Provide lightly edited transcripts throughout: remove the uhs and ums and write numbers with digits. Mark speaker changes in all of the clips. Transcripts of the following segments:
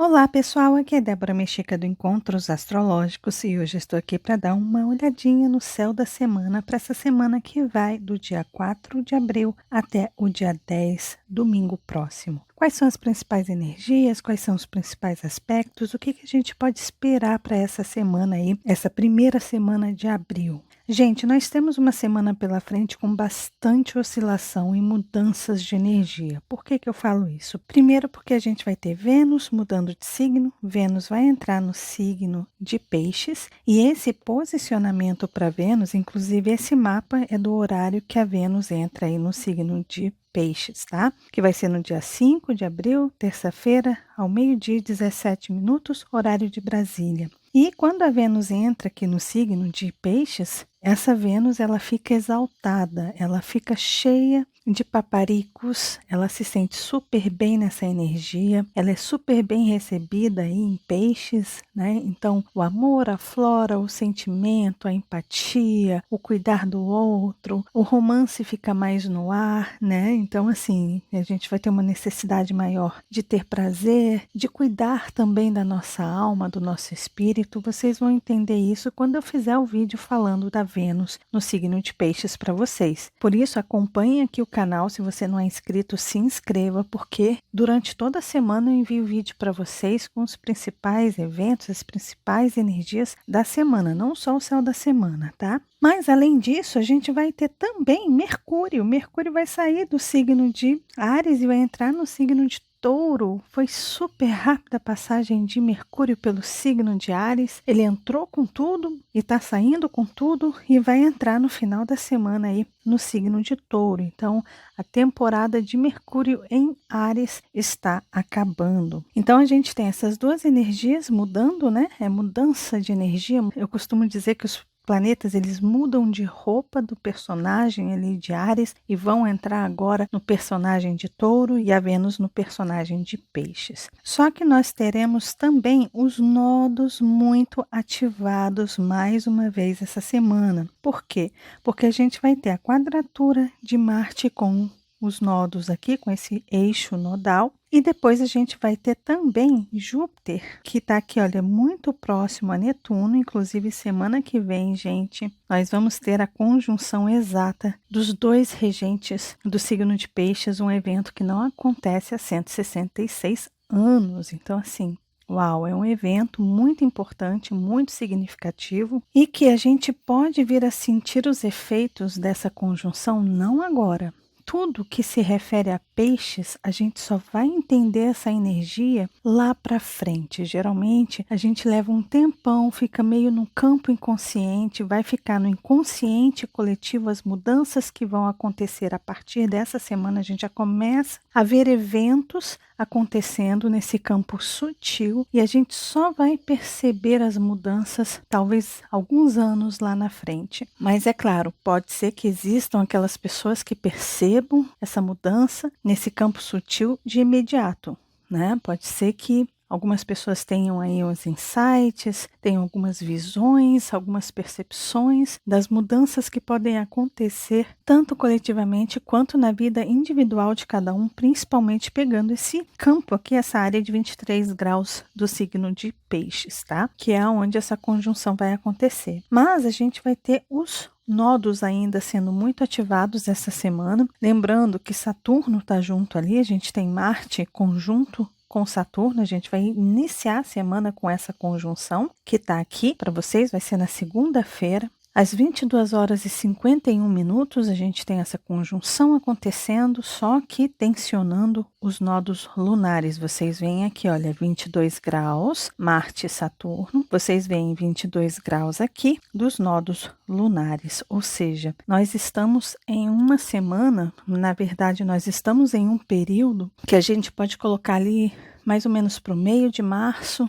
Speaker 1: Olá pessoal, aqui é Débora Mexica do Encontros Astrológicos e hoje estou aqui para dar uma olhadinha no céu da semana para essa semana que vai do dia 4 de abril até o dia 10, domingo próximo. Quais são as principais energias, quais são os principais aspectos, o que a gente pode esperar para essa semana aí, essa primeira semana de abril? Gente, nós temos uma semana pela frente com bastante oscilação e mudanças de energia. Por que eu falo isso? Primeiro, porque a gente vai ter Vênus mudando de signo, Vênus vai entrar no signo de Peixes, e esse posicionamento para Vênus, inclusive esse mapa é do horário que a Vênus entra aí no signo de Peixes, tá? Que vai ser no dia 5 de abril, terça-feira, ao meio-dia e 17 minutos, horário de Brasília. E quando a Vênus entra aqui no signo de Peixes, essa Vênus ela fica exaltada, ela fica cheia de paparicos, ela se sente super bem nessa energia, ela é super bem recebida aí em Peixes, né? Então, o amor, a flora, o sentimento, a empatia, o cuidar do outro, o romance fica mais no ar, né? Então, assim, a gente vai ter uma necessidade maior de ter prazer, de cuidar também da nossa alma, do nosso espírito. Vocês vão entender isso quando eu fizer o vídeo falando da Vênus no signo de Peixes para vocês. Por isso, acompanhe aqui o canal. Se você não é inscrito, se inscreva, porque durante toda a semana eu envio vídeo para vocês com os principais eventos, as principais energias da semana, não só o céu da semana, tá? Mas além disso, a gente vai ter também Mercúrio. Mercúrio vai sair do signo de Áries e vai entrar no signo de Touro. Foi super rápida a passagem de Mercúrio pelo signo de Áries. Ele entrou com tudo e está saindo com tudo e vai entrar no final da semana aí no signo de Touro. Então, a temporada de Mercúrio em Áries está acabando. Então, a gente tem essas duas energias mudando, né? É mudança de energia. Eu costumo dizer que os planetas eles mudam de roupa do personagem ali de Áries e vão entrar agora no personagem de Touro e a Vênus no personagem de Peixes. Só que nós teremos também os nodos muito ativados mais uma vez essa semana. Por quê? Porque a gente vai ter a quadratura de Marte com os nodos aqui, com esse eixo nodal. E depois a gente vai ter também Júpiter, que está aqui, olha, muito próximo a Netuno. Inclusive, semana que vem, gente, nós vamos ter a conjunção exata dos dois regentes do signo de Peixes, um evento que não acontece há 166 anos. Então, assim, uau, é um evento muito importante, muito significativo e que a gente pode vir a sentir os efeitos dessa conjunção não agora. Tudo que se refere a peixes, a gente só vai entender essa energia lá para frente. Geralmente, a gente leva um tempão, fica meio no campo inconsciente, vai ficar no inconsciente coletivo as mudanças que vão acontecer a partir dessa semana. A gente já começa a ver eventos acontecendo nesse campo sutil e a gente só vai perceber as mudanças talvez alguns anos lá na frente. Mas é claro, pode ser que existam aquelas pessoas que percebam essa mudança nesse campo sutil de imediato, né? Pode ser que algumas pessoas tenham aí uns insights, tenham algumas visões, algumas percepções das mudanças que podem acontecer tanto coletivamente quanto na vida individual de cada um, principalmente pegando esse campo aqui, essa área de 23 graus do signo de Peixes, tá? Que é onde essa conjunção vai acontecer. Mas a gente vai ter os nodos ainda sendo muito ativados essa semana. Lembrando que Saturno está junto ali, a gente tem Marte conjunto com Saturno, a gente vai iniciar a semana com essa conjunção que está aqui para vocês, vai ser na segunda-feira. Às 22 horas e 51 minutos, a gente tem essa conjunção acontecendo, só que tensionando os nodos lunares. Vocês veem aqui, olha, 22 graus, Marte e Saturno. Vocês veem 22 graus aqui dos nodos lunares, ou seja, nós estamos em uma semana, na verdade, nós estamos em um período que a gente pode colocar ali mais ou menos para o meio de março,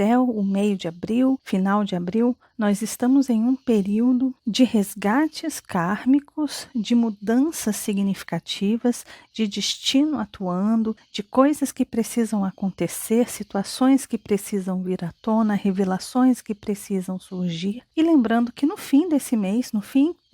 Speaker 1: até o meio de abril, final de abril, nós estamos em um período de resgates kármicos, de mudanças significativas, de destino atuando, de coisas que precisam acontecer, situações que precisam vir à tona, revelações que precisam surgir. E lembrando que no fim desse mês, no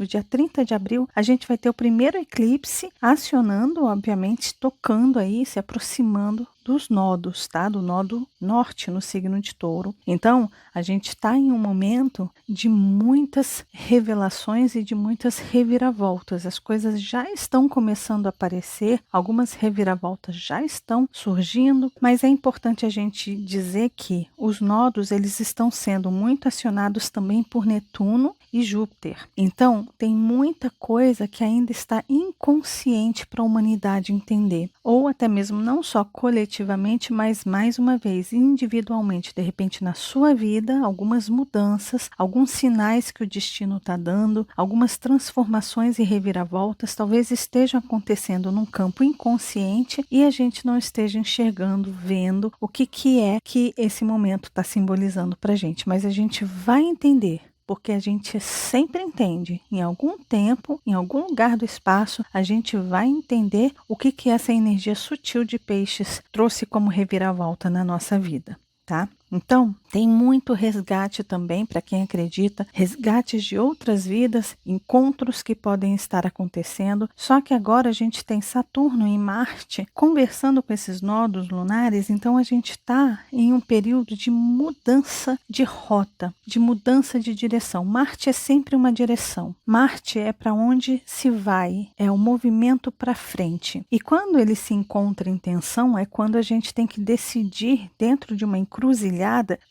Speaker 1: dia 30 de abril, a gente vai ter o primeiro eclipse acionando, obviamente, tocando aí, se aproximando dos nodos, tá? Do nodo norte no signo de Touro. Então, a gente está em um momento de muitas revelações e de muitas reviravoltas. As coisas já estão começando a aparecer, algumas reviravoltas já estão surgindo, mas é importante a gente dizer que os nodos, eles estão sendo muito acionados também por Netuno e Júpiter. Então, tem muita coisa que ainda está inconsciente para a humanidade entender, ou até mesmo não só coletivamente, mas mais uma vez individualmente, de repente na sua vida, algumas mudanças, alguns sinais que o destino está dando, algumas transformações e reviravoltas talvez estejam acontecendo num campo inconsciente e a gente não esteja enxergando, vendo o que é que esse momento está simbolizando para a gente, mas a gente vai entender. Porque a gente sempre entende, em algum tempo, em algum lugar do espaço, a gente vai entender o que essa energia sutil de peixes trouxe como reviravolta na nossa vida, tá? Então, tem muito resgate também, para quem acredita, resgates de outras vidas, encontros que podem estar acontecendo, só que agora a gente tem Saturno e Marte conversando com esses nodos lunares, então a gente está em um período de mudança de rota, de mudança de direção. Marte é sempre uma direção, Marte é para onde se vai, é o movimento para frente. E quando ele se encontra em tensão, é quando a gente tem que decidir dentro de uma encruzilhada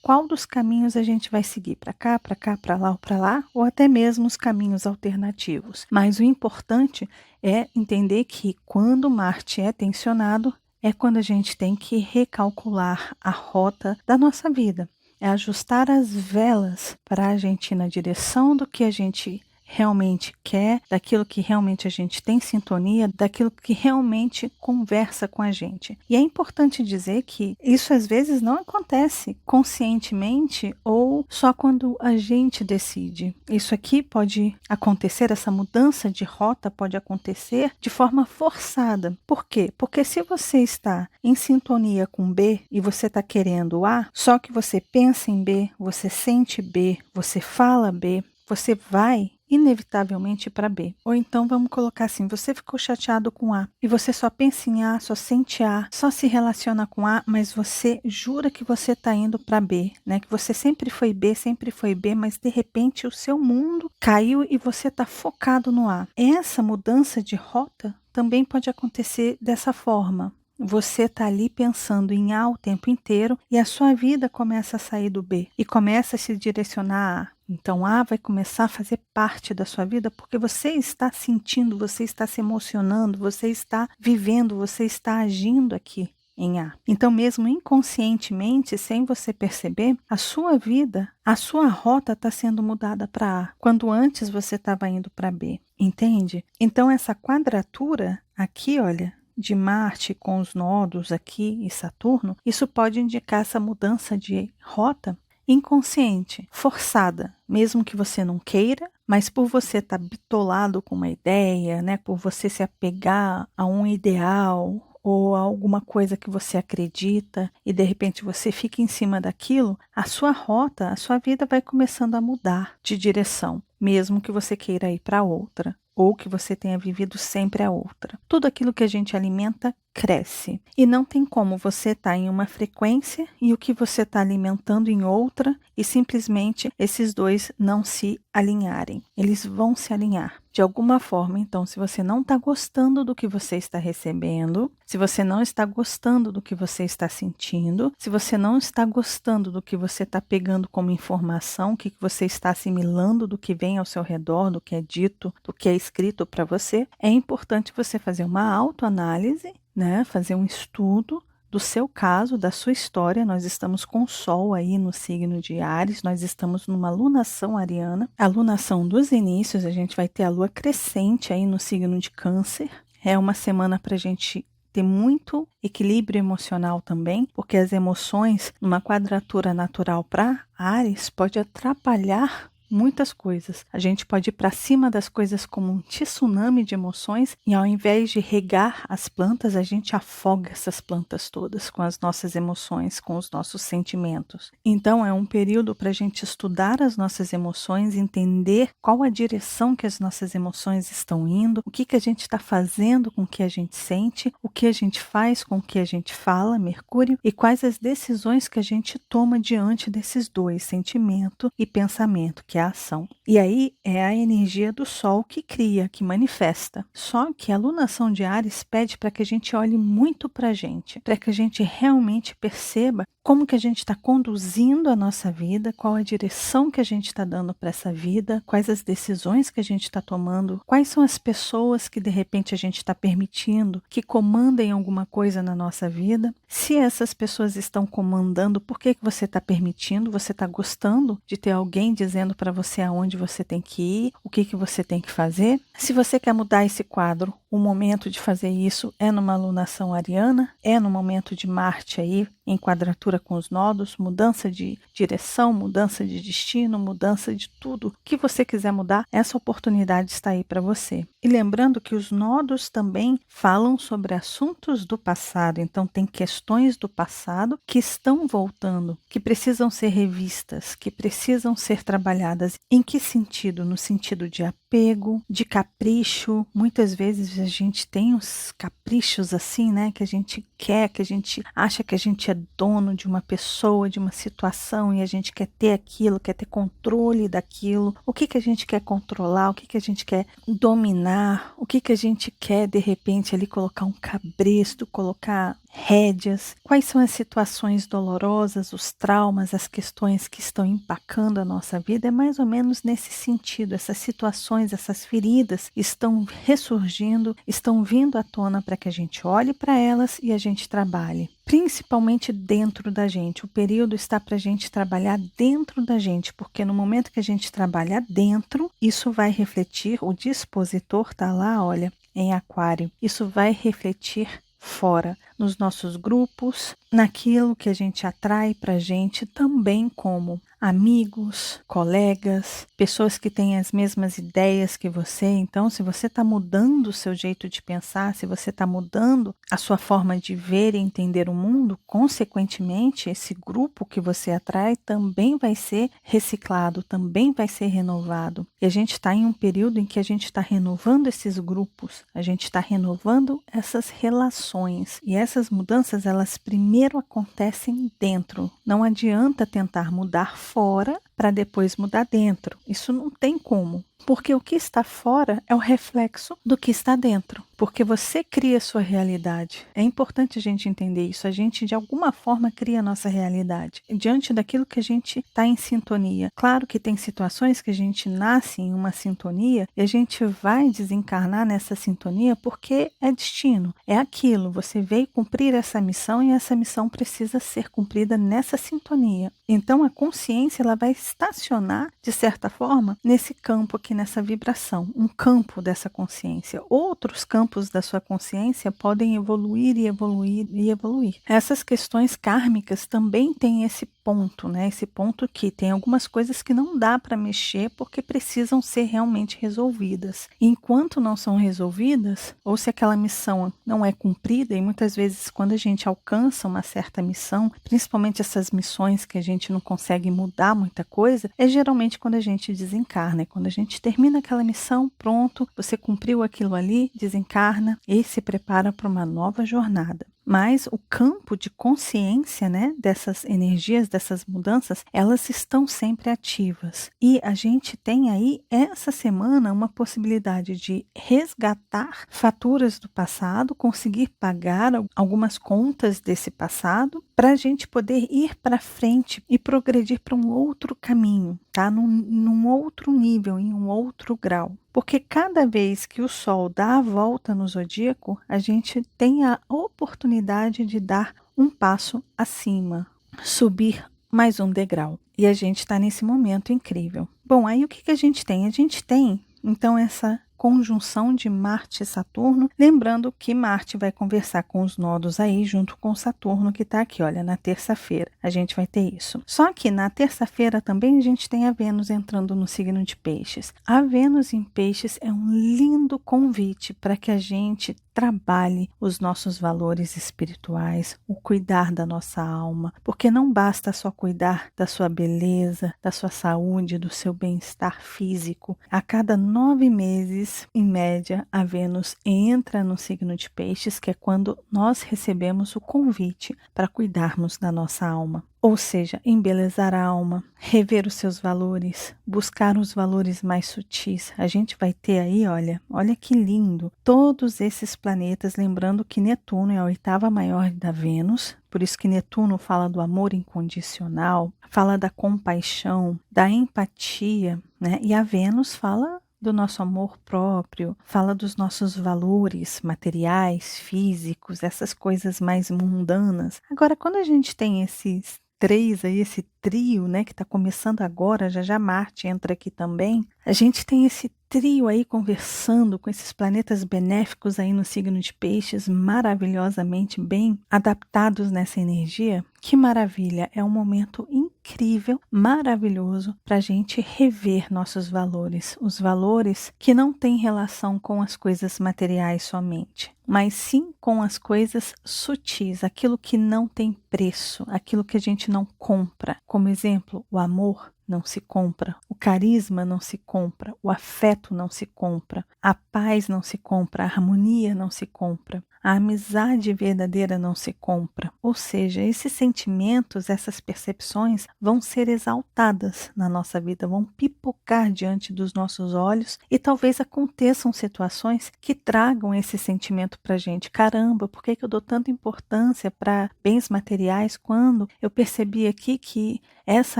Speaker 1: qual dos caminhos a gente vai seguir, para cá, para lá, ou até mesmo os caminhos alternativos. Mas o importante é entender que quando Marte é tensionado, é quando a gente tem que recalcular a rota da nossa vida. É ajustar as velas para a gente ir na direção do que a gente realmente quer, daquilo que realmente a gente tem sintonia, daquilo que realmente conversa com a gente. E é importante dizer que isso às vezes não acontece conscientemente ou só quando a gente decide. Isso aqui pode acontecer, essa mudança de rota pode acontecer de forma forçada. Por quê? Porque se você está em sintonia com B e você está querendo A, só que você pensa em B, você sente B, você fala B, você vai inevitavelmente para B. Ou então vamos colocar assim, você ficou chateado com A e você só pensa em A, só sente A, só se relaciona com A, mas você jura que você está indo para B, né? Que você sempre foi B, mas de repente o seu mundo caiu e você está focado no A. Essa mudança de rota também pode acontecer dessa forma. Você está ali pensando em A o tempo inteiro e a sua vida começa a sair do B e começa a se direcionar a A. Então A vai começar a fazer parte da sua vida porque você está sentindo, você está se emocionando, você está vivendo, você está agindo aqui em A. Então mesmo inconscientemente, sem você perceber, a sua vida, a sua rota está sendo mudada para A, quando antes você estava indo para B, entende? Então essa quadratura aqui, olha, de Marte com os nodos aqui e Saturno, isso pode indicar essa mudança de rota inconsciente, forçada, mesmo que você não queira, mas por você estar bitolado com uma ideia, né, por você se apegar a um ideal ou a alguma coisa que você acredita e de repente você fica em cima daquilo, a sua rota, a sua vida vai começando a mudar de direção, mesmo que você queira ir para outra, ou que você tenha vivido sempre a outra. Tudo aquilo que a gente alimenta cresce. E não tem como você estar em uma frequência e o que você está alimentando em outra e simplesmente esses dois não se alinharem. Eles vão se alinhar de alguma forma. Então, se você não está gostando do que você está recebendo, se você não está gostando do que você está sentindo, se você não está gostando do que você está pegando como informação, o que você está assimilando do que vem ao seu redor, do que é dito, do que é escrito para você, é importante você fazer uma autoanálise, né? Fazer um estudo do seu caso, da sua história. Nós estamos com o Sol aí no signo de Áries, nós estamos numa lunação ariana, a lunação dos inícios, a gente vai ter a lua crescente aí no signo de Câncer. É uma semana para a gente ter muito equilíbrio emocional também, porque as emoções, numa quadratura natural para Áries, pode atrapalhar muitas coisas. A gente pode ir para cima das coisas como um tsunami de emoções e ao invés de regar as plantas, a gente afoga essas plantas todas com as nossas emoções, com os nossos sentimentos. Então é um período para a gente estudar as nossas emoções, entender qual a direção que as nossas emoções estão indo, o que a gente está fazendo com o que a gente sente, o que a gente faz com o que a gente fala, Mercúrio, e quais as decisões que a gente toma diante desses dois, sentimento e pensamento, que é a ação. E aí é a energia do Sol que cria, que manifesta. Só que a lunação de Áries pede para que a gente olhe muito para a gente, para que a gente realmente perceba como que a gente está conduzindo a nossa vida, qual a direção que a gente está dando para essa vida, quais as decisões que a gente está tomando, quais são as pessoas que de repente a gente está permitindo que comandem alguma coisa na nossa vida. Se essas pessoas estão comandando, por que você está permitindo? Você está gostando de ter alguém dizendo para você aonde você tem que ir, o que você tem que fazer? Se você quer mudar esse quadro, o momento de fazer isso é numa alunação ariana, é no momento de Marte aí, em quadratura com os nodos, mudança de direção, mudança de destino, mudança de tudo. O que você quiser mudar, essa oportunidade está aí para você. E lembrando que os nodos também falam sobre assuntos do passado, então tem questões do passado que estão voltando, que precisam ser revistas, que precisam ser trabalhadas. Em que sentido? No sentido de apego, de capricho. Muitas vezes a gente tem uns caprichos assim, né, que a gente quer, que a gente acha que a gente é dono de uma pessoa, de uma situação e a gente quer ter aquilo, quer ter controle daquilo. O que a gente quer controlar, o que a gente quer dominar, o que a gente quer de repente ali colocar um cabresto, colocar rédeas, quais são as situações dolorosas, os traumas, as questões que estão empacando a nossa vida, é mais ou menos nesse sentido. Essas situações, essas feridas estão ressurgindo, estão vindo à tona para que a gente olhe para elas e a gente trabalhe. Principalmente dentro da gente. O período está para a gente trabalhar dentro da gente, porque no momento que a gente trabalha dentro, isso vai refletir, o dispositor está lá, olha, em Aquário, isso vai refletir fora, nos nossos grupos, naquilo que a gente atrai para a gente, também como amigos, colegas, pessoas que têm as mesmas ideias que você. Então, se você está mudando o seu jeito de pensar, se você está mudando a sua forma de ver e entender o mundo, consequentemente, esse grupo que você atrai também vai ser reciclado, também vai ser renovado. E a gente está em um período em que a gente está renovando esses grupos, a gente está renovando essas relações. E essas mudanças, elas primeiro acontecem dentro. Não adianta tentar mudar fora para depois mudar dentro. Isso não tem como. Porque o que está fora é o reflexo do que está dentro. Porque você cria a sua realidade. É importante a gente entender isso. A gente, de alguma forma, cria a nossa realidade. Diante daquilo que a gente está em sintonia. Claro que tem situações que a gente nasce em uma sintonia e a gente vai desencarnar nessa sintonia porque é destino. É aquilo. Você veio cumprir essa missão e essa missão precisa ser cumprida nessa sintonia. Então, a consciência ela vai estacionar, de certa forma, nesse campo aqui, nessa vibração, um campo dessa consciência. Outros campos da sua consciência podem evoluir e evoluir e evoluir. Essas questões kármicas também têm esse ponto, né? Esse ponto que tem algumas coisas que não dá para mexer porque precisam ser realmente resolvidas. Enquanto não são resolvidas, ou se aquela missão não é cumprida, e muitas vezes quando a gente alcança uma certa missão, principalmente essas missões que a gente não consegue mudar muita coisa, é geralmente quando a gente desencarna. E quando a gente termina aquela missão, pronto, você cumpriu aquilo ali, desencarna e se prepara para uma nova jornada. Mas o campo de consciência, né, dessas energias, dessas mudanças, elas estão sempre ativas. E a gente tem aí, essa semana, uma possibilidade de resgatar faturas do passado, conseguir pagar algumas contas desse passado, para a gente poder ir para frente e progredir para um outro caminho, tá? Num outro nível, em um outro grau. Porque cada vez que o Sol dá a volta no zodíaco, a gente tem a oportunidade de dar um passo acima, subir mais um degrau. E a gente está nesse momento incrível. Bom, aí o que a gente tem? A gente tem, então, essa conjunção de Marte e Saturno, lembrando que Marte vai conversar com os nodos aí junto com Saturno que está aqui, olha, na terça-feira a gente vai ter isso. Só que na terça-feira também a gente tem a Vênus entrando no signo de Peixes. A Vênus em Peixes é um lindo convite para que a gente trabalhe os nossos valores espirituais, o cuidar da nossa alma, porque não basta só cuidar da sua beleza, da sua saúde, do seu bem-estar físico. A cada 9 meses, em média, a Vênus entra no signo de Peixes, que é quando nós recebemos o convite para cuidarmos da nossa alma. Ou seja, embelezar a alma, rever os seus valores, buscar os valores mais sutis. A gente vai ter aí, olha que lindo, todos esses planetas, lembrando que Netuno é a oitava maior da Vênus, por isso que Netuno fala do amor incondicional, fala da compaixão, da empatia, né? E a Vênus fala do nosso amor próprio, fala dos nossos valores materiais, físicos, essas coisas mais mundanas. Agora, quando a gente tem esses três aí, esse trio, né, que está começando agora, já Marte entra aqui também, a gente tem esse trio aí conversando com esses planetas benéficos aí no signo de Peixes, maravilhosamente bem adaptados nessa energia. Que maravilha! É um momento incrível, maravilhoso para a gente rever nossos valores, os valores que não têm relação com as coisas materiais somente, mas sim com as coisas sutis, aquilo que não tem preço, aquilo que a gente não compra. Como exemplo, o amor não se compra, o carisma não se compra, o afeto não se compra, a paz não se compra, a harmonia não se compra, a amizade verdadeira não se compra. Ou seja, esses sentimentos, essas percepções vão ser exaltadas na nossa vida, vão pipocar diante dos nossos olhos e talvez aconteçam situações que tragam esse sentimento para a gente. Caramba, por que eu dou tanta importância para bens materiais quando eu percebi aqui que essa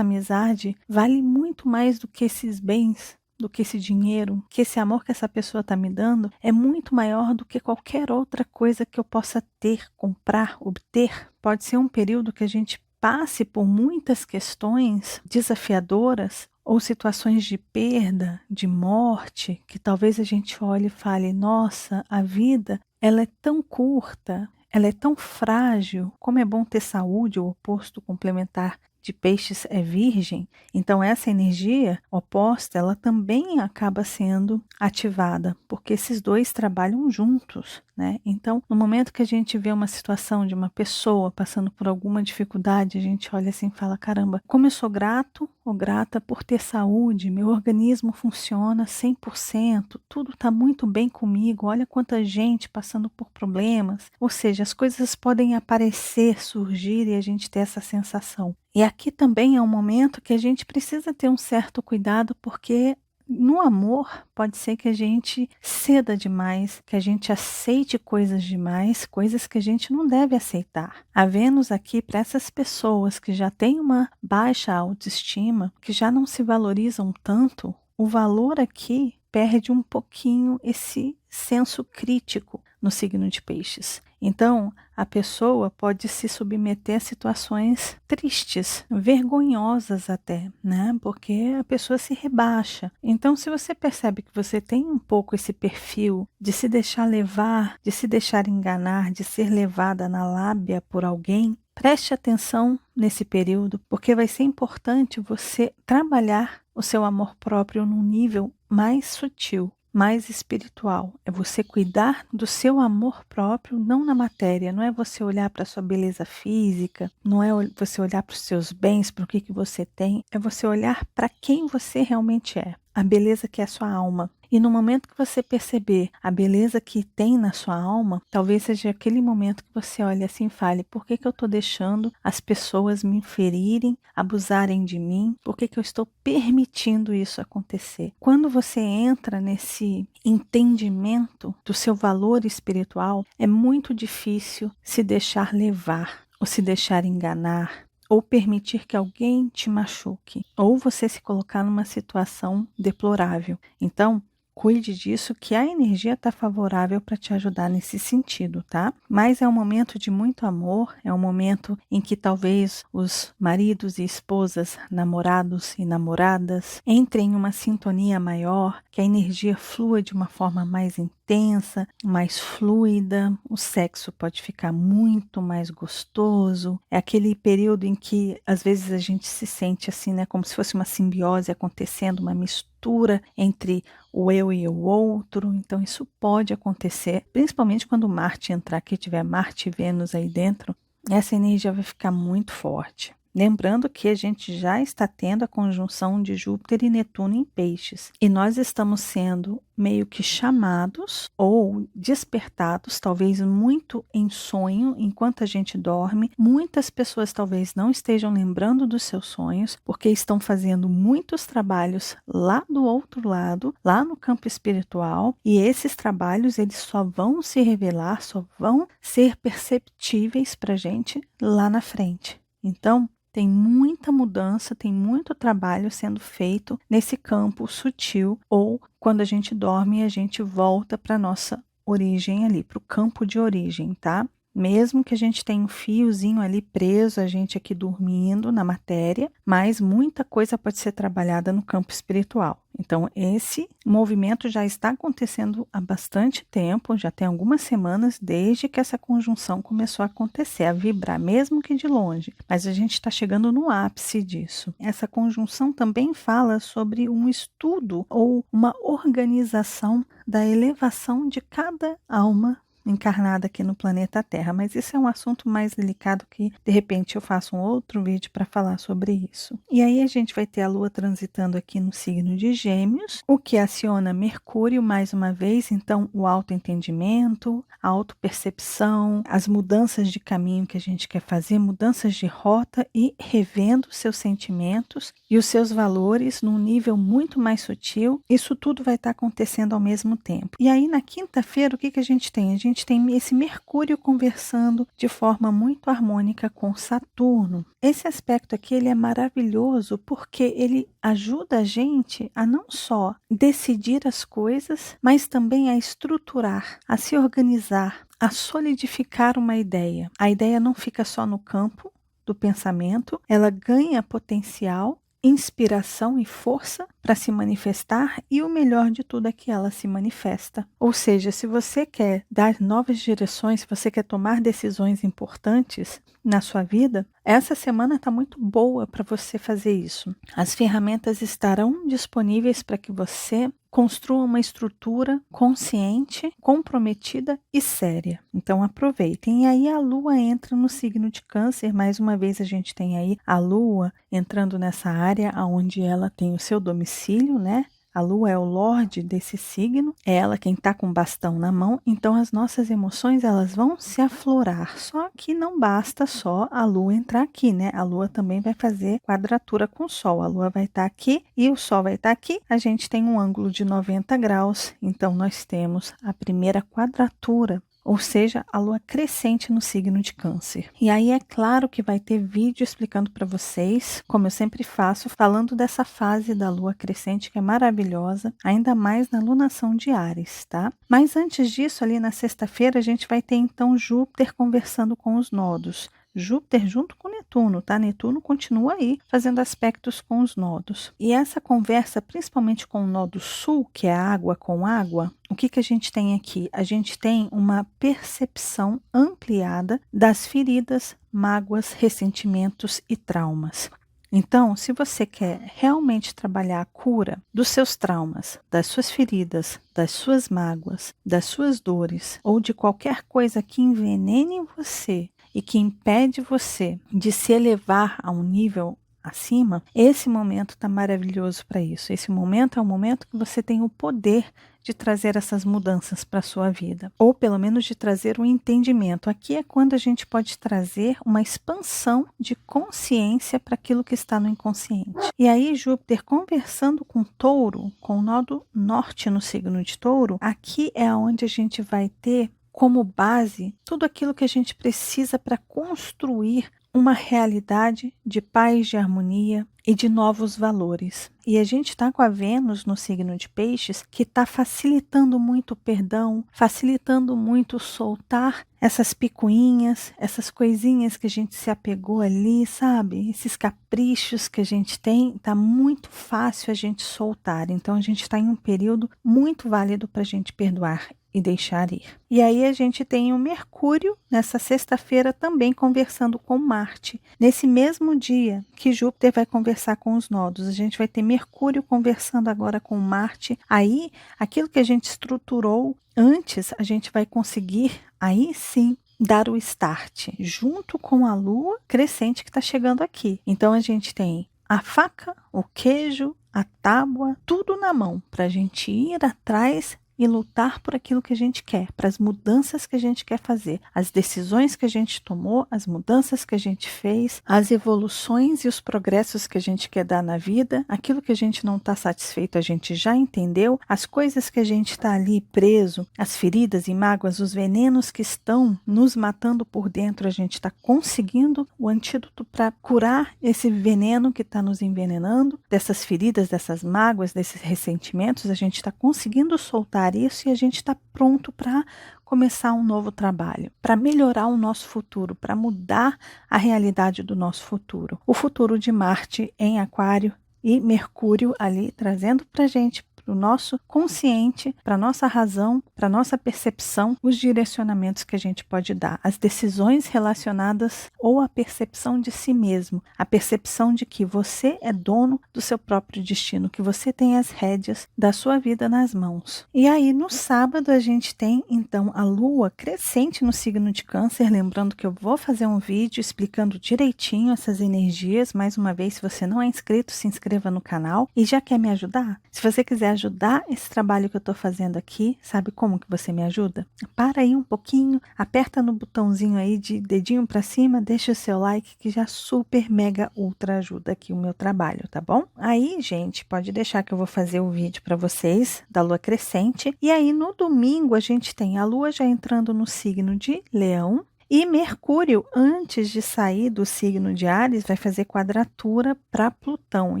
Speaker 1: amizade vale muito mais do que esses bens, do que esse dinheiro, que esse amor que essa pessoa está me dando é muito maior do que qualquer outra coisa que eu possa ter, comprar, obter. Pode ser um período que a gente passe por muitas questões desafiadoras ou situações de perda, de morte, que talvez a gente olhe e fale, nossa, a vida ela é tão curta, ela é tão frágil, como é bom ter saúde, o oposto complementar de Peixes é Virgem, então essa energia oposta, ela também acaba sendo ativada, porque esses dois trabalham juntos, né? Então, no momento que a gente vê uma situação de uma pessoa passando por alguma dificuldade, a gente olha assim e fala, caramba, como eu sou grato ou grata por ter saúde, meu organismo funciona 100%, tudo está muito bem comigo, olha quanta gente passando por problemas, ou seja, as coisas podem aparecer, surgir e a gente ter essa sensação. E aqui também é um momento que a gente precisa ter um certo cuidado, porque no amor pode ser que a gente ceda demais, que a gente aceite coisas demais, coisas que a gente não deve aceitar. A Vênus aqui, para essas pessoas que já têm uma baixa autoestima, que já não se valorizam tanto, o valor aqui perde um pouquinho esse senso crítico no signo de Peixes. Então, a pessoa pode se submeter a situações tristes, vergonhosas até, né? Porque a pessoa se rebaixa. Então, se você percebe que você tem um pouco esse perfil de se deixar levar, de se deixar enganar, de ser levada na lábia por alguém, preste atenção nesse período, porque vai ser importante você trabalhar o seu amor próprio num nível mais sutil, mais espiritual. É você cuidar do seu amor próprio, não na matéria. Não é você olhar para a sua beleza física, não é você olhar para os seus bens, para o que você tem. É você olhar para quem você realmente é. A beleza que é a sua alma. E no momento que você perceber a beleza que tem na sua alma, talvez seja aquele momento que você olha assim e fale, por que eu estou deixando as pessoas me ferirem, abusarem de mim? Por que eu estou permitindo isso acontecer? Quando você entra nesse entendimento do seu valor espiritual, é muito difícil se deixar levar ou se deixar enganar, ou permitir que alguém te machuque, ou você se colocar numa situação deplorável. Então, cuide disso, que a energia está favorável para te ajudar nesse sentido, tá? Mas é um momento de muito amor, é um momento em que talvez os maridos e esposas, namorados e namoradas entrem em uma sintonia maior, que a energia flua de uma forma mais intensa, mais fluida, o sexo pode ficar muito mais gostoso. É aquele período em que às vezes a gente se sente assim, né, como se fosse uma simbiose acontecendo, uma mistura entre o eu e o outro. Então isso pode acontecer, principalmente quando Marte entrar aqui, tiver Marte e Vênus aí dentro, essa energia vai ficar muito forte. Lembrando que a gente já está tendo a conjunção de Júpiter e Netuno em Peixes. E nós estamos sendo meio que chamados ou despertados, talvez muito em sonho, enquanto a gente dorme. Muitas pessoas talvez não estejam lembrando dos seus sonhos, porque estão fazendo muitos trabalhos lá do outro lado, lá no campo espiritual. E esses trabalhos, eles só vão se revelar, só vão ser perceptíveis para a gente lá na frente. Então, tem muita mudança, tem muito trabalho sendo feito nesse campo sutil, ou quando a gente dorme, a gente volta para a nossa origem ali, para o campo de origem, tá? Mesmo que a gente tenha um fiozinho ali preso, a gente aqui dormindo na matéria, mas muita coisa pode ser trabalhada no campo espiritual. Então, esse movimento já está acontecendo há bastante tempo, já tem algumas semanas desde que essa conjunção começou a acontecer, a vibrar, mesmo que de longe. Mas a gente está chegando no ápice disso. Essa conjunção também fala sobre um estudo ou uma organização da elevação de cada alma encarnada aqui no planeta Terra, mas isso é um assunto mais delicado que de repente eu faço um outro vídeo para falar sobre isso. E aí a gente vai ter a Lua transitando aqui no signo de Gêmeos, o que aciona Mercúrio mais uma vez, então o autoentendimento, a autopercepção, as mudanças de caminho que a gente quer fazer, mudanças de rota e revendo seus sentimentos e os seus valores num nível muito mais sutil. Isso tudo vai estar acontecendo ao mesmo tempo. E aí na quinta-feira o que a gente tem? A gente tem esse Mercúrio conversando de forma muito harmônica com Saturno. Esse aspecto aqui ele é maravilhoso porque ele ajuda a gente a não só decidir as coisas, mas também a estruturar, a se organizar, a solidificar uma ideia. A ideia não fica só no campo do pensamento, ela ganha potencial, inspiração e força para se manifestar, e o melhor de tudo é que ela se manifesta. Ou seja, se você quer dar novas direções, se você quer tomar decisões importantes na sua vida, essa semana está muito boa para você fazer isso. As ferramentas estarão disponíveis para que você construa uma estrutura consciente, comprometida e séria. Então aproveitem. E aí a Lua entra no signo de Câncer. Mais uma vez a gente tem aí a Lua entrando nessa área onde ela tem o seu domicílio, né? A Lua é o Lorde desse signo, é ela quem está com o bastão na mão, então as nossas emoções elas vão se aflorar. Só que não basta só a Lua entrar aqui, né? A Lua também vai fazer quadratura com o Sol. A Lua vai estar aqui e o Sol vai estar aqui. A gente tem um ângulo de 90 graus, então nós temos a primeira quadratura, ou seja, a lua crescente no signo de Câncer. E aí é claro que vai ter vídeo explicando para vocês, como eu sempre faço, falando dessa fase da lua crescente que é maravilhosa, ainda mais na lunação de Áries, tá? Mas antes disso, ali na sexta-feira, a gente vai ter então Júpiter conversando com os nodos. Júpiter junto com Netuno, tá? Netuno continua aí fazendo aspectos com os nodos. E essa conversa, principalmente com o nodo sul, que é água com água, o que a gente tem aqui? A gente tem uma percepção ampliada das feridas, mágoas, ressentimentos e traumas. Então, se você quer realmente trabalhar a cura dos seus traumas, das suas feridas, das suas mágoas, das suas dores ou de qualquer coisa que envenene você e que impede você de se elevar a um nível acima, esse momento está maravilhoso para isso. Esse momento é um momento que você tem o poder de trazer essas mudanças para a sua vida, ou pelo menos de trazer um entendimento. Aqui é quando a gente pode trazer uma expansão de consciência para aquilo que está no inconsciente. E aí Júpiter conversando com Touro, com o nodo norte no signo de Touro, aqui é onde a gente vai ter como base tudo aquilo que a gente precisa para construir uma realidade de paz, de harmonia e de novos valores. E a gente está com a Vênus no signo de Peixes, que está facilitando muito o perdão, facilitando muito soltar essas picuinhas, essas coisinhas que a gente se apegou ali, sabe? Esses caprichos que a gente tem, tá muito fácil a gente soltar. Então a gente está em um período muito válido para a gente perdoar e deixar ir. E aí a gente tem o Mercúrio nessa sexta-feira também conversando com Marte. Nesse mesmo dia que Júpiter vai conversar com os nodos, a gente vai ter Mercúrio conversando agora com Marte. Aí, aquilo que a gente estruturou antes, a gente vai conseguir, aí sim, dar o start, junto com a Lua crescente que está chegando aqui. Então a gente tem a faca, o queijo, a tábua, tudo na mão para a gente ir atrás e lutar por aquilo que a gente quer, para as mudanças que a gente quer fazer, as decisões que a gente tomou, as mudanças que a gente fez, as evoluções e os progressos que a gente quer dar na vida, aquilo que a gente não está satisfeito a gente já entendeu, as coisas que a gente está ali preso, as feridas e mágoas, os venenos que estão nos matando por dentro, a gente está conseguindo o antídoto para curar esse veneno que está nos envenenando, dessas feridas, dessas mágoas, desses ressentimentos, a gente está conseguindo soltar isso e a gente está pronto para começar um novo trabalho, para melhorar o nosso futuro, para mudar a realidade do nosso futuro. O futuro de Marte em Aquário e Mercúrio ali trazendo para a gente, para o nosso consciente, para a nossa razão, para a nossa percepção, os direcionamentos que a gente pode dar, as decisões relacionadas ou a percepção de si mesmo, a percepção de que você é dono do seu próprio destino, que você tem as rédeas da sua vida nas mãos. E aí no sábado a gente tem então a Lua crescente no signo de Câncer, lembrando que eu vou fazer um vídeo explicando direitinho essas energias. Mais uma vez, se você não é inscrito, se inscreva no canal e já quer me ajudar? Se você quiser ajudar esse trabalho que eu estou fazendo aqui, sabe como que você me ajuda? Para aí um pouquinho, aperta no botãozinho aí de dedinho para cima, deixa o seu like que já super mega ultra ajuda aqui o meu trabalho, tá bom? Aí, gente, pode deixar que eu vou fazer o vídeo para vocês da Lua crescente. E aí no domingo a gente tem a Lua já entrando no signo de Leão. E Mercúrio, antes de sair do signo de Áries, vai fazer quadratura para Plutão.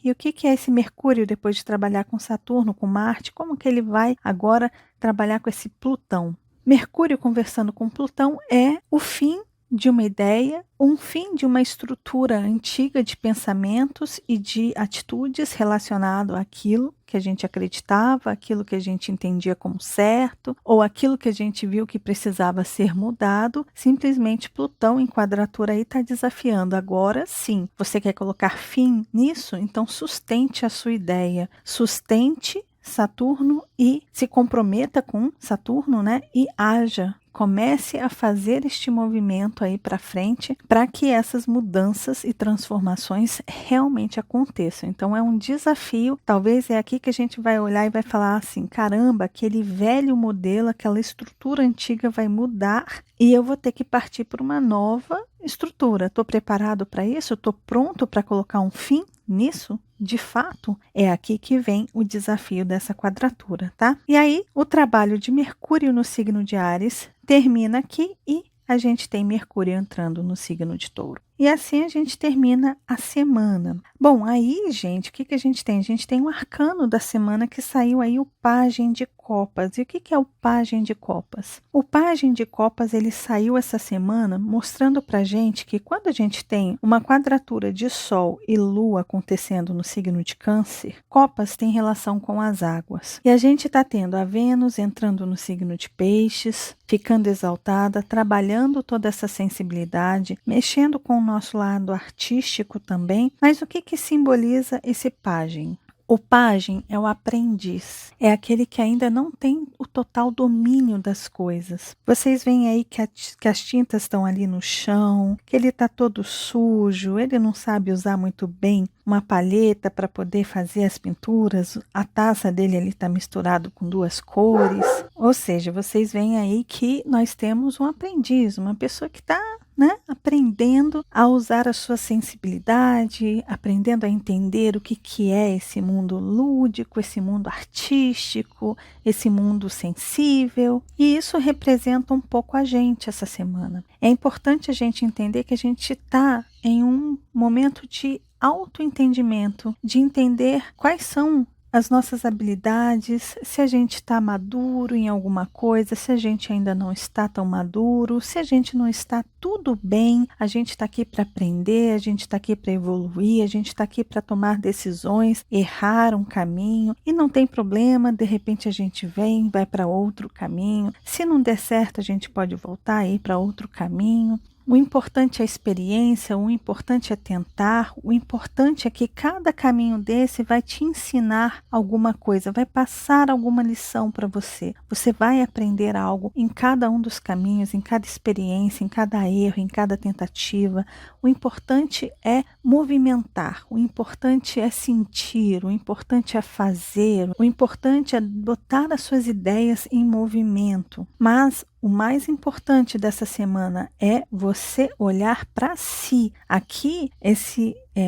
Speaker 1: E o que é esse Mercúrio depois de trabalhar com Saturno, com Marte? Como que ele vai agora trabalhar com esse Plutão? Mercúrio conversando com Plutão é o fim de uma ideia, um fim de uma estrutura antiga de pensamentos e de atitudes relacionado àquilo que a gente acreditava, aquilo que a gente entendia como certo, ou aquilo que a gente viu que precisava ser mudado. Simplesmente Plutão em quadratura aí está desafiando. Agora sim, você quer colocar fim nisso? Então sustente a sua ideia, sustente Saturno e se comprometa com Saturno, né? E haja. Comece a fazer este movimento aí para frente para que essas mudanças e transformações realmente aconteçam. Então é um desafio, talvez é aqui que a gente vai olhar e vai falar assim, caramba, aquele velho modelo, aquela estrutura antiga vai mudar e eu vou ter que partir para uma nova estrutura. Estou preparado para isso? Estou pronto para colocar um fim nisso? De fato, é aqui que vem o desafio dessa quadratura, tá? E aí, o trabalho de Mercúrio no signo de Áries termina aqui e a gente tem Mercúrio entrando no signo de Touro. E assim a gente termina a semana. Bom, aí, gente, o que a gente tem? A gente tem um arcano da semana que saiu aí, o Pajem de Copas. E o que é o Pajem de Copas? O Pajem de Copas, ele saiu essa semana mostrando pra gente que quando a gente tem uma quadratura de Sol e Lua acontecendo no signo de Câncer, Copas tem relação com as águas. E a gente está tendo a Vênus entrando no signo de Peixes, ficando exaltada, trabalhando toda essa sensibilidade, mexendo com o nosso lado artístico também. Mas o que simboliza esse pajem? O pajem é o aprendiz, é aquele que ainda não tem o total domínio das coisas. Vocês veem aí que as tintas estão ali no chão, que ele está todo sujo, ele não sabe usar muito bem uma palheta para poder fazer as pinturas, a taça dele ali está misturado com duas cores. Ou seja, vocês veem aí que nós temos um aprendiz, uma pessoa que está né, aprendendo a usar a sua sensibilidade, aprendendo a entender o que é esse mundo lúdico, esse mundo artístico, esse mundo sensível. E isso representa um pouco a gente essa semana. É importante a gente entender que a gente está em um momento de autoentendimento, de entender quais são as nossas habilidades, se a gente está maduro em alguma coisa, se a gente ainda não está tão maduro, se a gente não está, tudo bem, a gente está aqui para aprender, a gente está aqui para evoluir, a gente está aqui para tomar decisões, errar um caminho e não tem problema, de repente a gente vai para outro caminho, se não der certo a gente pode voltar e ir para outro caminho. O importante é a experiência, o importante é tentar, o importante é que cada caminho desse vai te ensinar alguma coisa, vai passar alguma lição para você. Você vai aprender algo em cada um dos caminhos, em cada experiência, em cada erro, em cada tentativa. O importante é movimentar, o importante é sentir, o importante é fazer, o importante é botar as suas ideias em movimento. Mas o mais importante dessa semana é você olhar para si. Aqui,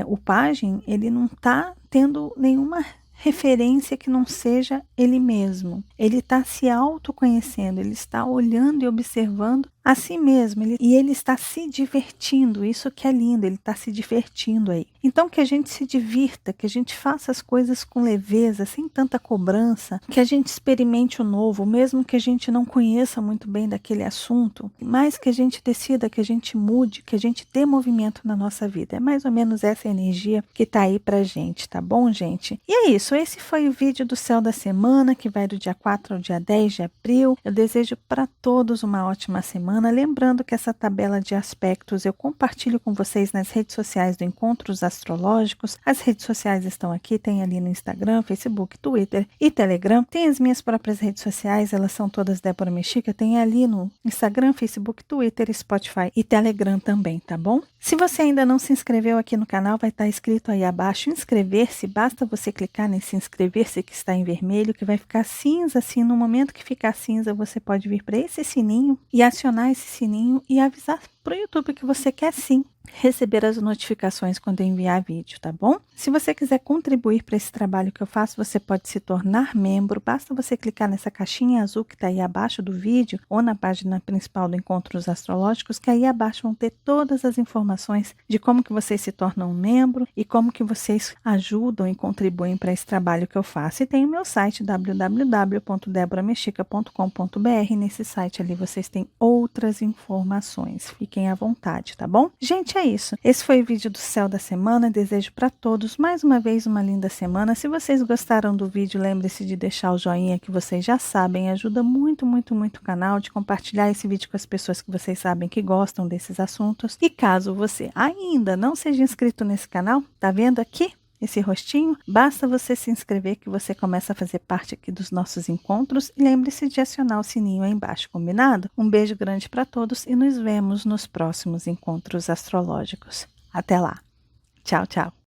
Speaker 1: o pajem, ele não está tendo nenhuma referência que não seja ele mesmo. Ele está se autoconhecendo, ele está olhando e observando a si mesmo, e ele está se divertindo, isso que é lindo, ele está se divertindo aí. Então que a gente se divirta, que a gente faça as coisas com leveza, sem tanta cobrança, que a gente experimente o novo, mesmo que a gente não conheça muito bem daquele assunto, mas que a gente decida, que a gente mude, que a gente dê movimento na nossa vida. É mais ou menos essa energia que está aí pra gente, tá bom, gente? E é isso, esse foi o vídeo do Céu da Semana, que vai do dia 4 ao dia 10 de abril. Eu desejo para todos uma ótima semana. Lembrando que essa tabela de aspectos eu compartilho com vocês nas redes sociais do Encontros Astrológicos. As redes sociais estão aqui, tem ali no Instagram, Facebook, Twitter e Telegram. Tem as minhas próprias redes sociais, elas são todas Débora Mexica. Tem ali no Instagram, Facebook, Twitter, Spotify e Telegram também, tá bom? Se você ainda não se inscreveu aqui no canal, vai estar escrito aí abaixo inscrever-se. Basta você clicar nesse inscrever-se que está em vermelho, que vai ficar cinza assim. No momento que ficar cinza, você pode vir para esse sininho e acionar esse sininho e avisar para o YouTube que você quer sim receber as notificações quando eu enviar vídeo, tá bom? Se você quiser contribuir para esse trabalho que eu faço, você pode se tornar membro. Basta você clicar nessa caixinha azul que está aí abaixo do vídeo ou na página principal do Encontros Astrológicos, que aí abaixo vão ter todas as informações de como que vocês se tornam um membro e como que vocês ajudam e contribuem para esse trabalho que eu faço. E tem o meu site www.deboramexica.com.br. Nesse site ali vocês têm outras informações. Fiquem à vontade, tá bom? Gente, é isso. Esse foi o vídeo do Céu da Semana. Desejo para todos mais uma vez uma linda semana. Se vocês gostaram do vídeo, lembre-se de deixar o joinha, que vocês já sabem, ajuda muito, muito, muito o canal, de compartilhar esse vídeo com as pessoas que vocês sabem que gostam desses assuntos. E caso você ainda não seja inscrito nesse canal, tá vendo aqui esse rostinho? Basta você se inscrever que você começa a fazer parte aqui dos nossos encontros e lembre-se de acionar o sininho aí embaixo, combinado? Um beijo grande para todos e nos vemos nos próximos encontros astrológicos. Até lá. Tchau, tchau.